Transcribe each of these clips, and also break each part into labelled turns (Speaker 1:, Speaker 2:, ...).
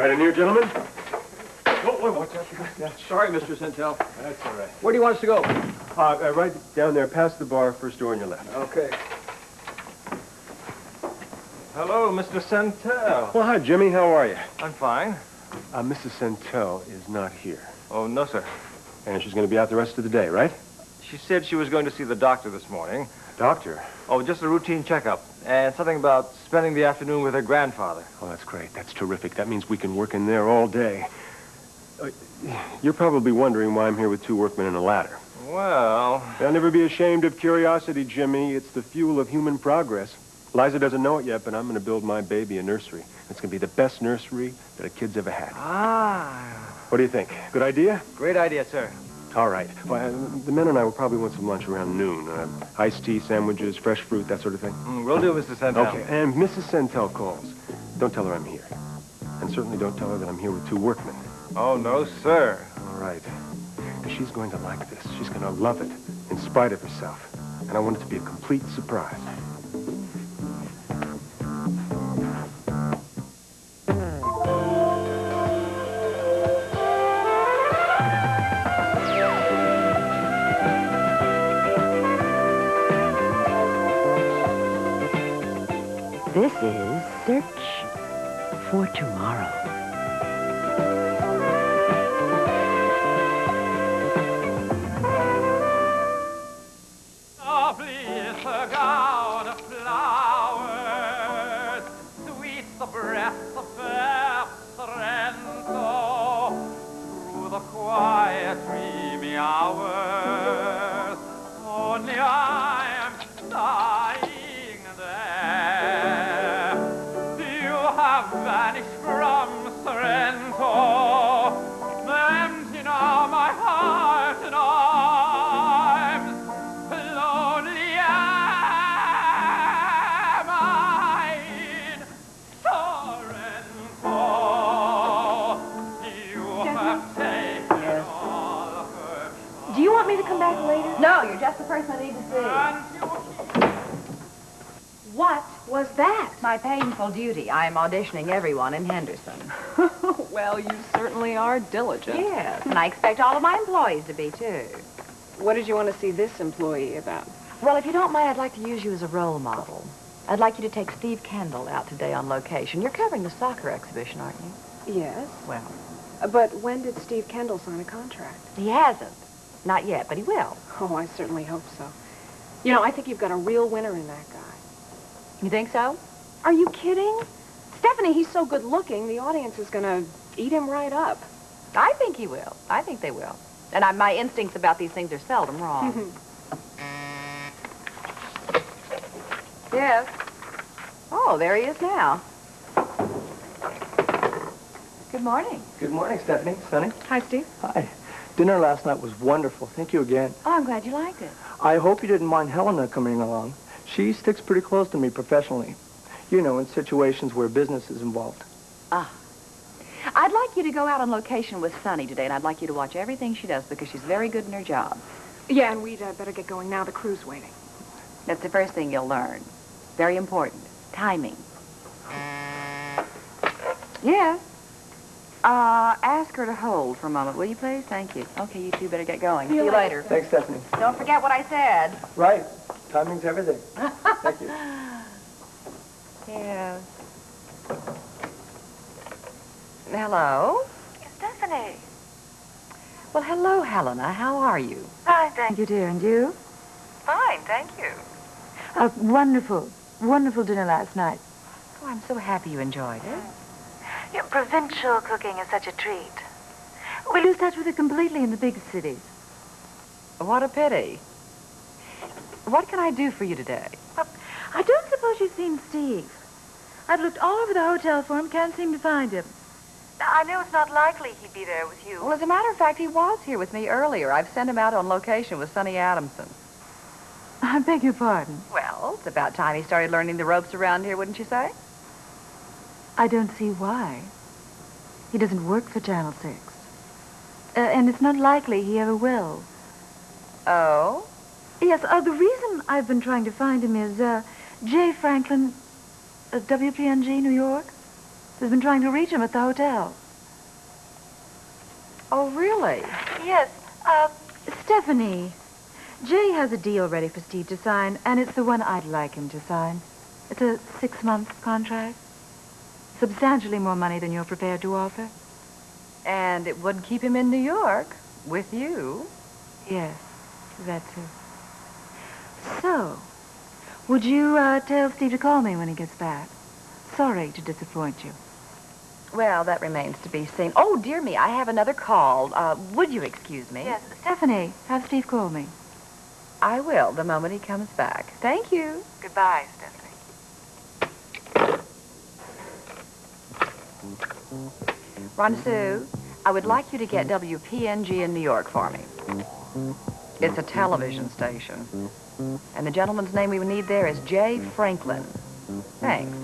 Speaker 1: Right in here, gentlemen. Oh, watch out.
Speaker 2: Yeah, sorry, Mr. Centel.
Speaker 1: That's all right.
Speaker 2: Where do you want us to go?
Speaker 1: Right down there, past the bar, first door on your left.
Speaker 2: Okay.
Speaker 3: Hello, Mr. Centel.
Speaker 1: Well, hi, Jimmy. How are you?
Speaker 3: I'm fine.
Speaker 1: Mrs. Centel is not here.
Speaker 3: Oh, no, sir.
Speaker 1: And she's going to be out the rest of the day, right?
Speaker 3: She said she was going to see the doctor this morning.
Speaker 1: Doctor?
Speaker 3: Oh, just a routine checkup. And something about spending the afternoon with her grandfather.
Speaker 1: Oh, that's great. That's terrific. That means we can work in there all day. You're probably wondering why I'm here with two workmen and a ladder.
Speaker 3: Well...
Speaker 1: I'll never be ashamed of curiosity, Jimmy. It's the fuel of human progress. Liza doesn't know it yet, but I'm going to build my baby a nursery. It's going to be the best nursery that a kid's ever had.
Speaker 3: Ah.
Speaker 1: What do you think? Good idea?
Speaker 3: Great idea, sir.
Speaker 1: All right. Well, the men and I will probably want some lunch around noon. Iced tea, sandwiches, fresh fruit, that sort of thing.
Speaker 3: Will do, Mr. Centel.
Speaker 1: Okay. And Mrs. Centel calls. Don't tell her I'm here. And certainly don't tell her that I'm here with two workmen.
Speaker 3: Oh, no, sir.
Speaker 1: All right. She's going to like this. She's going to love it, in spite of herself. And I want it to be a complete surprise.
Speaker 4: This is Search for Tomorrow.
Speaker 5: Softly is the gown of flowers, sweet the breath of fair Sorrento, through the quiet dreamy hours, only I am dying there. You have vanished from Sorrento, empty now my heart and arms, lonely am I in Sorrento. You have taken all of her.
Speaker 6: Do you want me to come back later?
Speaker 7: No, you're just the person I need to see.
Speaker 5: And you
Speaker 6: What was that?
Speaker 7: My painful duty. I am auditioning everyone in Henderson.
Speaker 6: Well, you certainly are diligent.
Speaker 7: Yes, and I expect all of my employees to be, too.
Speaker 6: What did you want to see this employee about?
Speaker 7: Well, if you don't mind, I'd like to use you as a role model. I'd like you to take Steve Kendall out today on location. You're covering the soccer exhibition, aren't you?
Speaker 6: Yes.
Speaker 7: Well,
Speaker 6: But when did Steve Kendall sign a contract?
Speaker 7: he hasn't. Not yet, but he will.
Speaker 6: Oh, I certainly hope so. You know, I think you've got a real winner in that guy.
Speaker 7: You think so?
Speaker 6: Are you kidding? Stephanie, he's so good looking, the audience is going to eat him right up.
Speaker 7: I think he will. I think they will. And my instincts about these things are seldom wrong. Yes. Oh, there he is now. Good morning.
Speaker 2: Good morning, Stephanie. Sonny.
Speaker 6: Hi, Steve.
Speaker 2: Hi. Dinner last night was wonderful. Thank you again.
Speaker 7: Oh, I'm glad you liked it.
Speaker 2: I hope you didn't mind Helena coming along. She sticks pretty close to me professionally. You know, in situations where business is involved.
Speaker 7: I'd like you to go out on location with Sunny today, and I'd like you to watch everything she does because she's very good in her job.
Speaker 6: Yeah, and we'd better get going now. The crew's waiting.
Speaker 7: That's the first thing you'll learn. Very important. Timing. Yes. Ask her to hold for a moment, will you, please? Thank you. Okay, you two better get going. See you later.
Speaker 2: Thanks, Stephanie.
Speaker 7: Don't forget what I said.
Speaker 2: Right. Timing's everything. Thank you.
Speaker 7: Yes. Hello?
Speaker 8: Stephanie.
Speaker 7: Well, hello, Helena. How are you?
Speaker 8: Fine, thank you.
Speaker 4: You dear, and you?
Speaker 8: Fine, thank you.
Speaker 4: A wonderful, wonderful dinner last night.
Speaker 7: Oh, I'm so happy you enjoyed it.
Speaker 8: Your provincial cooking is such a treat.
Speaker 4: We lose touch with it completely in the big cities.
Speaker 7: What a pity. What can I do for you today?
Speaker 4: I don't suppose you've seen Steve. I've looked all over the hotel for him, can't seem to find him.
Speaker 8: I know it's not likely he'd be there with you.
Speaker 7: Well, as a matter of fact, he was here with me earlier. I've sent him out on location with Sonny Adamson.
Speaker 4: I beg your pardon.
Speaker 7: Well, it's about time he started learning the ropes around here, wouldn't you say?
Speaker 4: I don't see why. He doesn't work for Channel 6. And it's not likely he ever will.
Speaker 7: Oh?
Speaker 4: Yes, the reason I've been trying to find him is, J. Franklin, WPNG, New York. has been trying to reach him at the hotel.
Speaker 7: Oh, really?
Speaker 8: Yes,
Speaker 4: Stephanie, Jay has a deal ready for Steve to sign, and it's the one I'd like him to sign. It's a 6-month contract. Substantially more money than you're prepared to offer.
Speaker 7: And it would keep him in New York with you.
Speaker 4: Yes, that too. So, would you tell Steve to call me when he gets back? Sorry to disappoint you.
Speaker 7: Well, that remains to be seen. Oh, dear me, I have another call. Would you excuse me?
Speaker 8: yes.
Speaker 4: Stephanie, have Steve call me.
Speaker 7: I will, the moment he comes back. Thank you.
Speaker 8: Goodbye, Stephanie.
Speaker 7: Ron-Sue, I would like you to get WPNG in New York for me. It's a television station. And the gentleman's name we would need there is Jay Franklin. Thanks.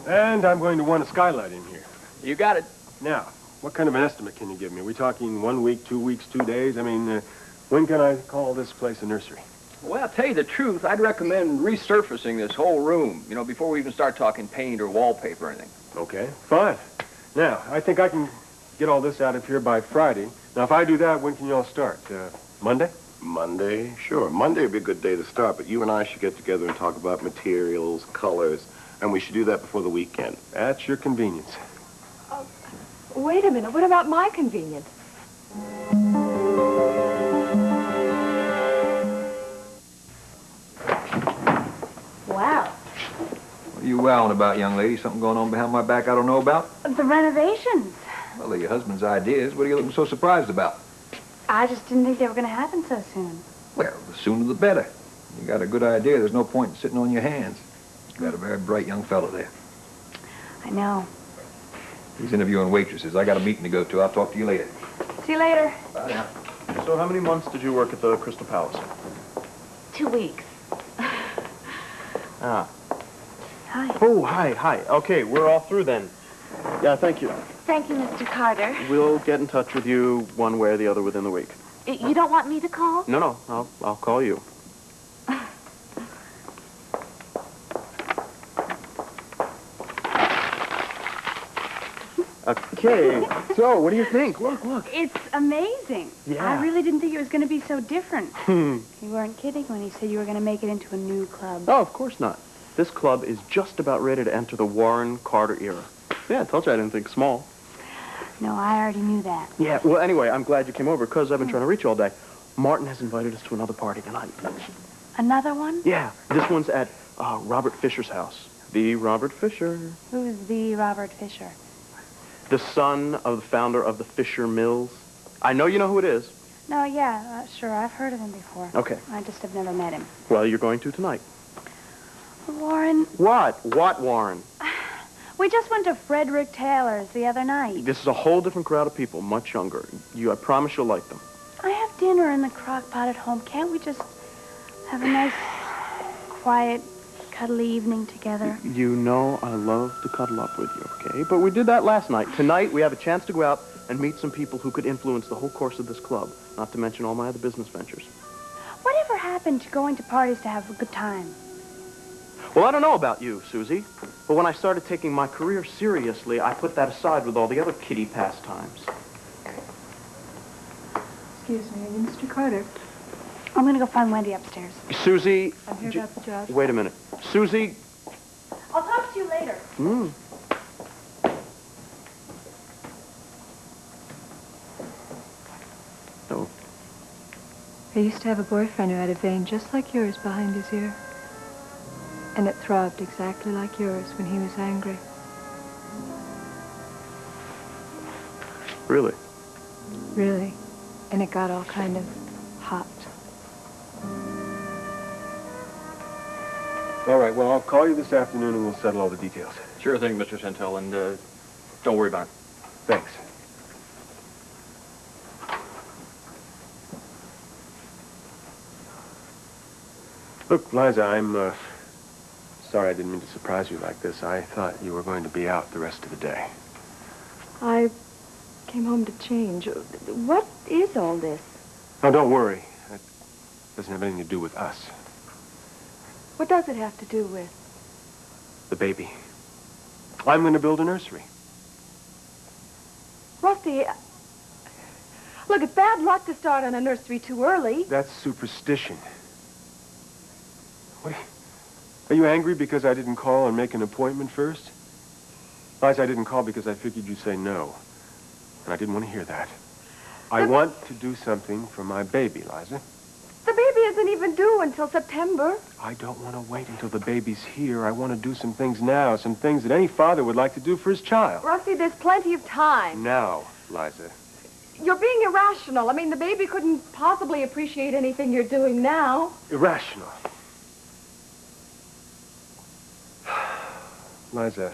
Speaker 1: And I'm going to want a skylight in here.
Speaker 9: You got it.
Speaker 1: Now, what kind of an estimate can you give me? Are we talking 1 week, 2 weeks, 2 days? I mean, when can I call this place a nursery?
Speaker 9: Well, I'll tell you the truth. I'd recommend resurfacing this whole room, before we even start talking paint or wallpaper or anything.
Speaker 1: Okay, fine. Now, I think I can get all this out of here by Friday. Now, if I do that, when can you all start? Monday?
Speaker 10: Monday? Sure. Monday would be a good day to start, but you and I should get together and talk about materials, colors, and we should do that before the weekend.
Speaker 1: At your convenience.
Speaker 6: Wait a minute. What about my convenience? Wow.
Speaker 3: What are you wowing about, young lady? Something going on behind my back I don't know about?
Speaker 4: The renovations.
Speaker 3: Well, they're your husband's ideas. What are you looking so surprised about?
Speaker 4: I just didn't think they were going to happen so soon.
Speaker 3: Well, the sooner the better. You got a good idea. There's no point in sitting on your hands. You got a very bright young fellow there.
Speaker 4: I know.
Speaker 3: He's interviewing waitresses. I got a meeting to go to. I'll talk to you later.
Speaker 4: See you later.
Speaker 3: Bye now.
Speaker 10: So how many months did you work at the Crystal Palace?
Speaker 4: 2 weeks.
Speaker 10: Ah.
Speaker 4: Hi.
Speaker 10: Oh, hi. Okay, we're all through then. Yeah, thank you.
Speaker 4: Thank you, Mr. Carter.
Speaker 10: We'll get in touch with you one way or the other within the week.
Speaker 4: You don't want me to call?
Speaker 10: No, I'll call you. Okay, so what do you think? Look.
Speaker 11: It's amazing.
Speaker 10: Yeah.
Speaker 11: I really didn't think it was going to be so different. You weren't kidding when you said you were going to make it into a new club.
Speaker 10: Oh, of course not. This club is just about ready to enter the Warren Carter era. Yeah, I told you I didn't think small.
Speaker 11: No, I already knew that.
Speaker 10: Yeah, well, anyway, I'm glad you came over because I've been trying to reach you all day. Martin has invited us to another party tonight.
Speaker 11: Another one?
Speaker 10: Yeah, this one's at Robert Fisher's house. The Robert Fisher.
Speaker 11: Who's the Robert Fisher?
Speaker 10: The son of the founder of the Fisher Mills. I know you know who it is.
Speaker 11: No, yeah, sure, I've heard of him before.
Speaker 10: Okay.
Speaker 11: I just have never met him.
Speaker 10: Well, you're going to tonight.
Speaker 11: Warren,
Speaker 10: What? What, Warren?
Speaker 11: we just went to Frederick Taylor's the other night.
Speaker 10: This is a whole different crowd of people, much younger. I promise you'll like them.
Speaker 11: I have dinner in the crock pot at home. Can't we just have a nice, quiet, cuddly evening together?
Speaker 10: You know I love to cuddle up with you, okay? But we did that last night. Tonight, we have a chance to go out and meet some people who could influence the whole course of this club, not to mention all my other business ventures.
Speaker 11: Whatever happened to going to parties to have a good time?
Speaker 10: Well, I don't know about you, Susie, but when I started taking my career seriously, I put that aside with all the other kiddie pastimes.
Speaker 4: Excuse me, are you Mr. Carter?
Speaker 11: I'm going to go find Wendy upstairs.
Speaker 10: Susie...
Speaker 4: I'm here about the job.
Speaker 10: Wait a minute. Susie...
Speaker 11: I'll talk to you later.
Speaker 10: Oh.
Speaker 4: I used to have a boyfriend who had a vein just like yours behind his ear. And it throbbed exactly like yours when he was angry.
Speaker 10: Really?
Speaker 4: Really. And it got all kind of hot.
Speaker 1: All right, well, I'll call you this afternoon and we'll settle all the details.
Speaker 9: Sure thing, Mr. Santel, and don't worry about it.
Speaker 1: Thanks. Look, Liza, I'm sorry I didn't mean to surprise you like this. I thought you were going to be out the rest of the day.
Speaker 4: I came home to change. What is all this?
Speaker 1: Oh, don't worry. It doesn't have anything to do with us.
Speaker 4: What does it have to do with?
Speaker 1: The baby. I'm going to build a nursery.
Speaker 12: Rusty, look, it's bad luck to start on a nursery too early.
Speaker 1: That's superstition. Wait, are you angry because I didn't call and make an appointment first? Liza, I didn't call because I figured you'd say no. And I didn't want to hear that. I want to do something for my baby, Liza.
Speaker 12: The baby isn't even due until September.
Speaker 1: I don't want to wait until the baby's here. I want to do some things now, some things that any father would like to do for his child.
Speaker 12: Rusty, there's plenty of time.
Speaker 1: Now, Liza.
Speaker 12: You're being irrational. I mean, the baby couldn't possibly appreciate anything you're doing now.
Speaker 1: Irrational. Liza,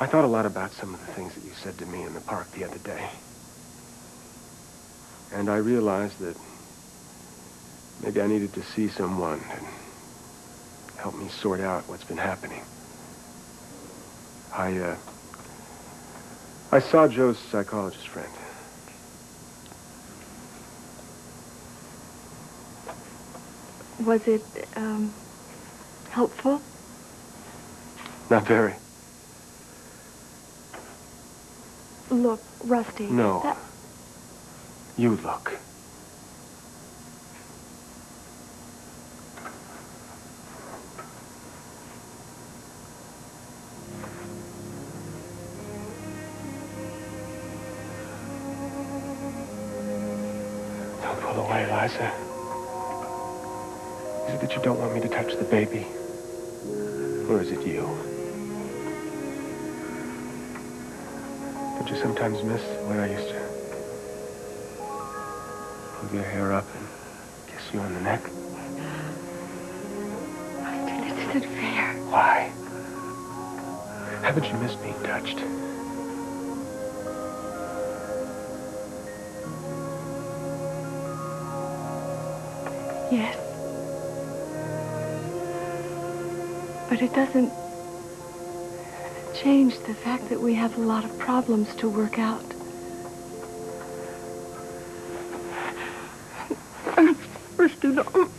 Speaker 1: I thought a lot about some of the things that you said to me in the park the other day. And I realized that maybe I needed to see someone and help me sort out what's been happening. I saw Joe's psychologist friend.
Speaker 12: Was it, helpful?
Speaker 1: Not very.
Speaker 12: Look, Rusty.
Speaker 1: No. You look. Don't pull away, Liza. Is it that you don't want me to touch the baby? Or is it you? Don't you sometimes miss the way I used to pull your hair up and kiss you on the neck?
Speaker 12: Rusty, this isn't fair.
Speaker 1: Why? Haven't you missed being touched?
Speaker 12: Yes. But it doesn't change the fact that we have a lot of problems to work out. Rusty, no.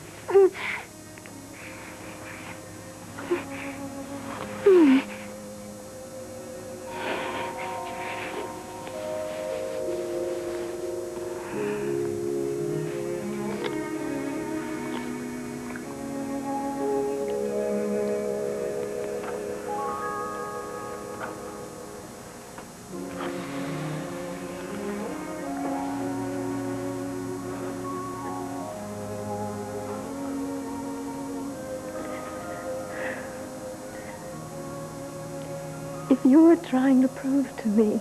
Speaker 12: If you're trying to prove to me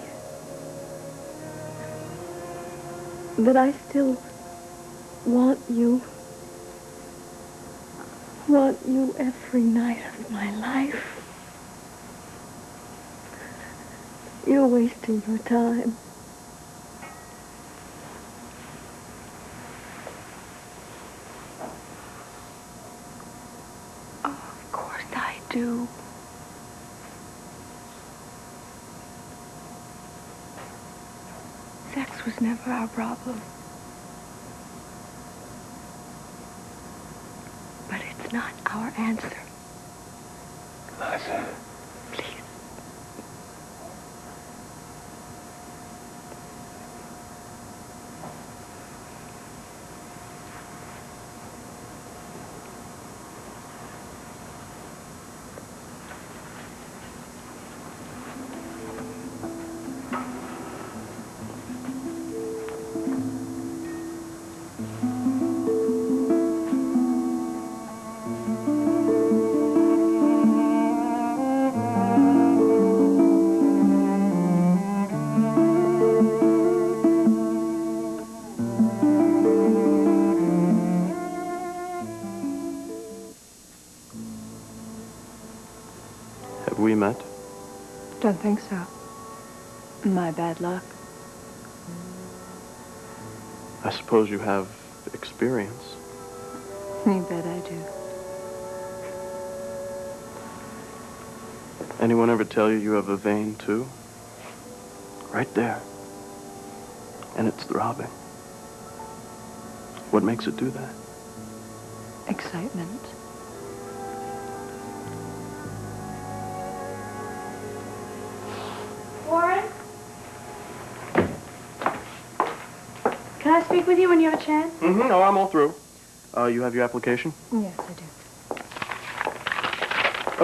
Speaker 12: that I still want you every night of my life, you're wasting your time. Oh, of course I do. Sex was never our problem. But it's not our answer.
Speaker 1: Liza.
Speaker 12: Please.
Speaker 10: Have we met?
Speaker 12: Don't think so. My bad luck.
Speaker 10: I suppose you have experience.
Speaker 12: You bet I do.
Speaker 10: Anyone ever tell you you have a vein, too? Right there. And it's throbbing. What makes it do that?
Speaker 12: Excitement.
Speaker 11: I speak with you when you have a chance?
Speaker 10: Mm-hmm. Oh, I'm all through. You have your application?
Speaker 4: Yes, I do.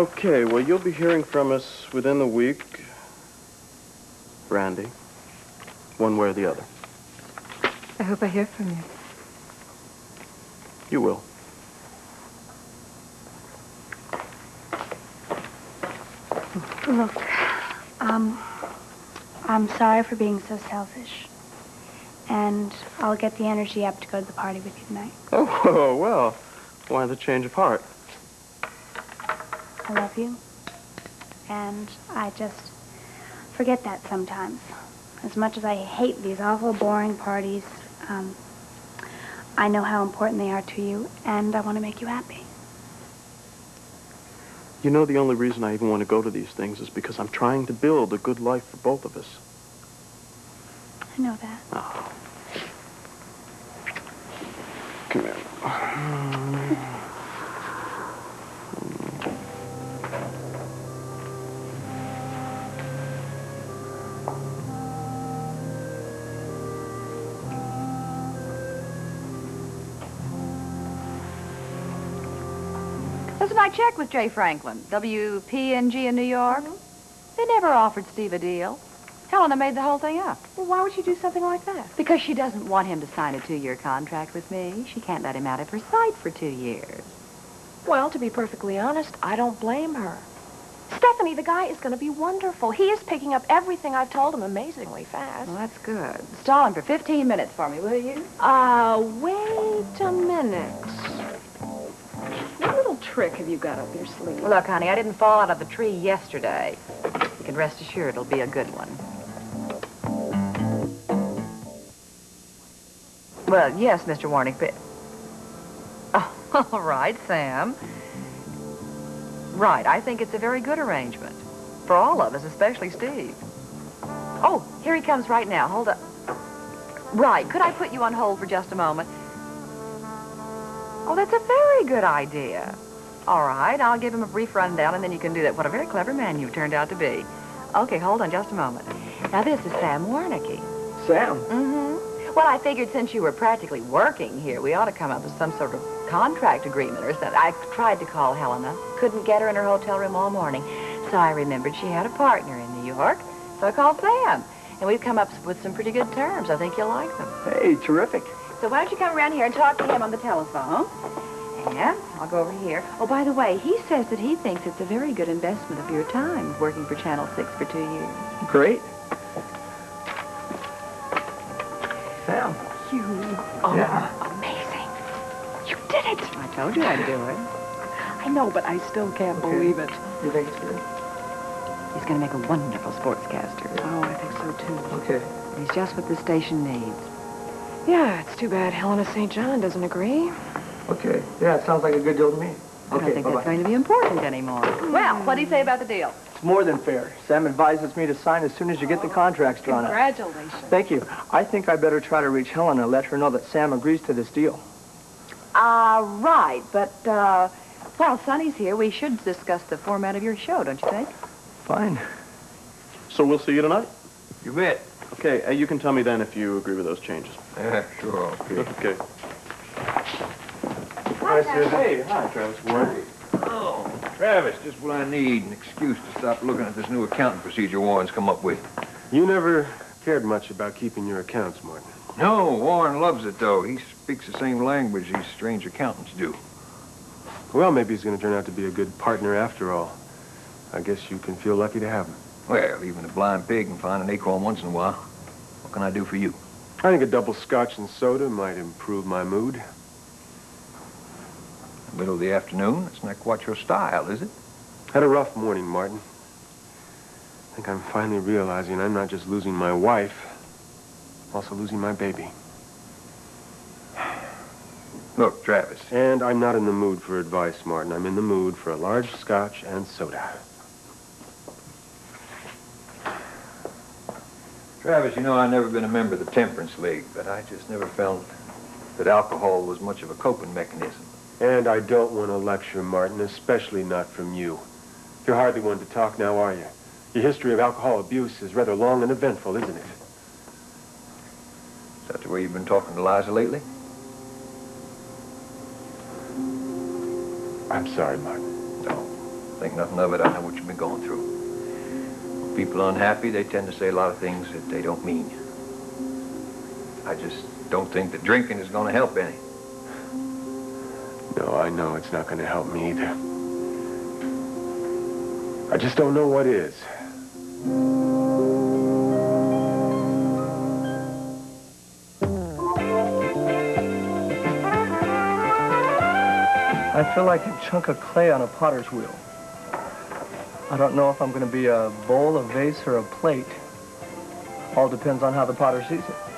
Speaker 10: Okay, well, you'll be hearing from us within the week. Randy. One way or the other.
Speaker 4: I hope I hear from you.
Speaker 10: You will.
Speaker 11: Look, I'm sorry for being so selfish. And I'll get the energy up to go to the party with you tonight.
Speaker 10: Oh, well, why the change of heart?
Speaker 11: I love you. And I just forget that sometimes. As much as I hate these awful, boring parties, I know how important they are to you, and I want to make you happy.
Speaker 10: You know, the only reason I even want to go to these things is because I'm trying to build a good life for both of us.
Speaker 11: I know that.
Speaker 10: Oh. Come here.
Speaker 7: Listen, I checked with Jay Franklin, WPNG in New York. They never offered Steve a deal. Helena made the whole thing up.
Speaker 6: Well, why would she do something like that?
Speaker 7: Because she doesn't want him to sign a 2-year contract with me. She can't let him out of her sight for 2 years.
Speaker 6: Well, to be perfectly honest, I don't blame her. Stephanie, the guy is going to be wonderful. He is picking up everything I've told him amazingly fast.
Speaker 7: Well, that's good. Stall him for 15 minutes for me, will you?
Speaker 6: Wait a minute. What little trick have you got up your sleeve?
Speaker 7: Look, honey, I didn't fall out of the tree yesterday. You can rest assured it'll be a good one. Well, yes, Mr. Warnick, but... Oh, all right, Sam. Right, I think it's a very good arrangement. For all of us, especially Steve. Oh, here he comes right now. Hold up. Right, could I put you on hold for just a moment? Oh, that's a very good idea. All right, I'll give him a brief rundown, and then you can do that. What a very clever man you've turned out to be. Okay, hold on just a moment. Now, this is Sam Warnicky.
Speaker 2: Sam?
Speaker 7: Mm-hmm. Well, I figured since you were practically working here, we ought to come up with some sort of contract agreement or something. I tried to call Helena. Couldn't get her in her hotel room all morning. So I remembered she had a partner in New York. So I called Sam. And we've come up with some pretty good terms. I think you'll like them.
Speaker 2: Hey, terrific.
Speaker 7: So why don't you come around here and talk to him on the telephone? And I'll go over here. Oh, by the way, he says that he thinks it's a very good investment of your time working for Channel 6 for 2 years.
Speaker 2: Great. Sam.
Speaker 6: You are amazing. You did it.
Speaker 7: I told you I'd do it.
Speaker 6: I know, but I still can't believe it.
Speaker 2: You think it's good?
Speaker 7: He's going to make a wonderful sportscaster.
Speaker 6: Oh, I think so, too.
Speaker 2: Okay.
Speaker 7: He's just what the station needs.
Speaker 6: Yeah, it's too bad Helena St. John doesn't agree.
Speaker 2: Okay. Yeah, it sounds like a good deal to me.
Speaker 7: I don't think that's going to be important anymore. Well, what do you say about the deal?
Speaker 2: It's more than fair. Sam advises me to sign as soon as you get the contracts drawn up.
Speaker 6: Congratulations.
Speaker 2: Thank you. I think I better try to reach Helena and let her know that Sam agrees to this deal.
Speaker 7: Right, but, while Sonny's here, we should discuss the format of your show, don't you think?
Speaker 2: Fine.
Speaker 10: So we'll see you tonight?
Speaker 3: You bet.
Speaker 10: Okay, you can tell me then if you agree with those changes.
Speaker 3: Yeah, sure, okay.
Speaker 10: Okay.
Speaker 2: Hi, Suzi.
Speaker 10: Hey, hi, Travis. Warren.
Speaker 3: Oh, Travis, just what I need, an excuse to stop looking at this new accounting procedure Warren's come up with.
Speaker 1: You never cared much about keeping your accounts, Martin.
Speaker 3: No, Warren loves it, though. He speaks the same language these strange accountants do.
Speaker 1: Well, maybe he's going to turn out to be a good partner after all. I guess you can feel lucky to have him.
Speaker 3: Well, even a blind pig can find an acorn once in a while. What can I do for you?
Speaker 1: I think a double scotch and soda might improve my mood.
Speaker 3: Middle of the afternoon? That's not quite your style, is it?
Speaker 1: Had a rough morning, Martin. I think I'm finally realizing I'm not just losing my wife, I'm also losing my baby.
Speaker 3: Look, Travis.
Speaker 1: And I'm not in the mood for advice, Martin. I'm in the mood for a large scotch and soda.
Speaker 3: Travis, you know I've never been a member of the Temperance League, but I just never felt that alcohol was much of a coping mechanism.
Speaker 1: And I don't want to lecture, Martin, especially not from you. You're hardly one to talk now, are you? Your history of alcohol abuse is rather long and eventful, isn't it?
Speaker 3: that the way you've been talking to Liza lately?
Speaker 1: I'm sorry, Mark.
Speaker 3: No, think nothing of it. I know what you've been going through. When people are unhappy, they tend to say a lot of things that they don't mean. I just don't think that drinking is going to help any.
Speaker 1: No, I know it's not going to help me either. I just don't know what is.
Speaker 2: I feel like a chunk of clay on a potter's wheel. I don't know if I'm going to be a bowl, a vase, or a plate. All depends on how the potter sees it.